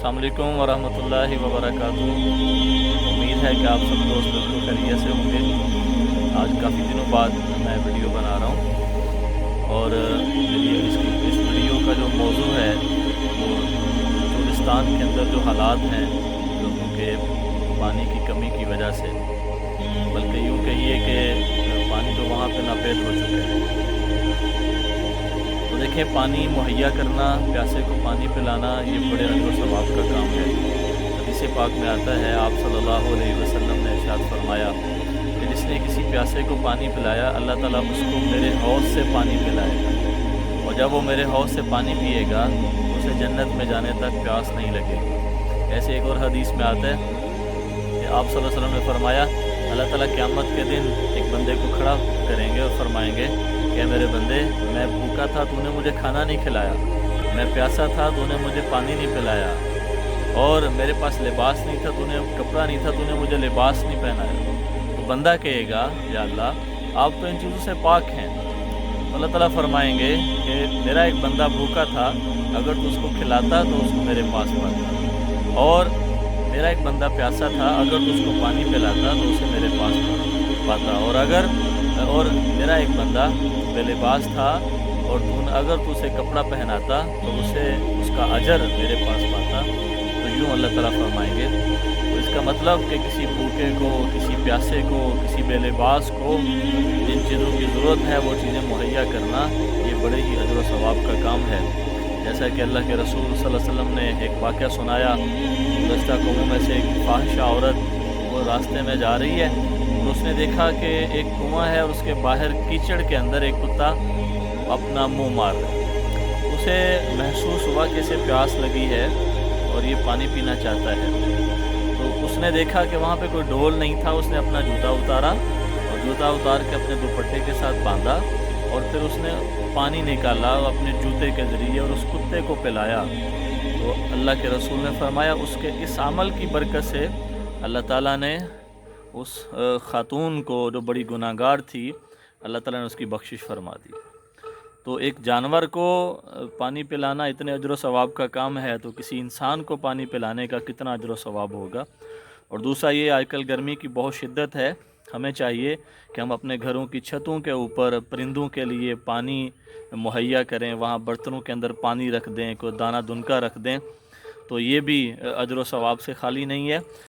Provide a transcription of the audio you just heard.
अस्सलाम वालेकुम वरहमतुल्लाहि वबरकातुहू। उम्मीद है कि आप सब दोस्त बिल्कुल खैरियत से होंगे। आज काफ़ी दिनों बाद मैं वीडियो बना रहा हूँ और मेरी इस वीडियो का जो मौजू है वो चुलिस्तान के अंदर जो हालात हैं लोगों के पानी की कमी की वजह से, बल्कि यूँ कहिए कि पानी तो वहाँ पे नापेद हो चुके हैं। तो देखिए, पानी मुहैया करना, प्यासे को पानी पिलाना, ये बड़े अजर व सवाब का काम है। हदीस पाक में आता है, आप सल्लल्लाहु अलैहि वसल्लम ने इरशाद फरमाया कि जिसने किसी प्यासे को पानी पिलाया, अल्लाह ताला उसको मेरे हौज़ से पानी पिलाएगा, और जब वो मेरे हौज़ से पानी पिएगा उसे जन्नत में जाने तक प्यास नहीं लगेगी। ऐसे एक और हदीस में आता है कि आप सल्लल्लाहु अलैहि वसल्लम ने फरमाया, अल्लाह ताला क़यामत के दिन एक बंदे को खड़ा करेंगे और फरमाएंगे कि मेरे बंदे, मैं भूखा था, तूने मुझे खाना नहीं खिलाया, मैं प्यासा था, तूने मुझे पानी नहीं पिलाया, और मेरे पास लिबास नहीं था, तूने कपड़ा नहीं था, तूने मुझे लिबास नहीं पहनाया। तो बंदा कहेगा, या अल्लाह, आप तो इन चीज़ों से पाक हैं। तो अल्लाह ताला फरमाएंगे कि मेरा एक बंदा भूखा था, अगर तू उसको खिलाता तो उसको मेरे पास पाता, और मेरा एक बंदा प्यासा था, अगर तू उसको पानी पिलाता तो उसे मेरे पास पाता, और मेरा एक बंदा बेलिबास था, और अगर तू उसे कपड़ा पहनाता तो उसे उसका अजर मेरे पास पाता। तो यूँ अल्लाह ताला फरमाएंगे। तो इसका मतलब कि किसी भूखे को, किसी प्यासे को, किसी बेलिबास को जिन चीज़ों की ज़रूरत है वो चीज़ें मुहैया करना, ये बड़े ही अजर व सवाब का काम है। जैसा कि अल्लाह के रसूल सल्लल्लाहु अलैहि वसल्लम ने एक वाक़या सुनाया, गुज़श्ता कौमों में से एक फाहिशा औरत वो रास्ते में जा रही है, और उसने देखा कि एक कुआं है और उसके बाहर कीचड़ के अंदर एक कुत्ता अपना मुंह मार रहा है। उसे महसूस हुआ कि इसे प्यास लगी है और ये पानी पीना चाहता है। तो उसने देखा कि वहाँ पे कोई ढोल नहीं था, उसने अपना जूता उतारा और जूता उतार के अपने दुपट्टे के साथ बांधा, और फिर उसने पानी निकाला अपने जूते के ज़रिए और उस कुत्ते को पिलाया। तो अल्लाह के रसूल ने फरमाया, उसके इस अमल की बरकत से अल्लाह ताला ने उस ख़ातून को, जो बड़ी गुनाहगार थी, अल्लाह ताला ने उसकी बख्शिश फरमा दी। तो एक जानवर को पानी पिलाना इतने अजर व सवाब का काम है, तो किसी इंसान को पानी पिलाने का कितना अजर व सवाब होगा। और दूसरा ये, आजकल गर्मी की बहुत शिद्दत है, हमें चाहिए कि हम अपने घरों की छतों के ऊपर परिंदों के लिए पानी मुहैया करें, वहाँ बर्तनों के अंदर पानी रख दें, कोई दाना दुनका रख दें, तो ये भी अजर व सवाब से खाली नहीं है।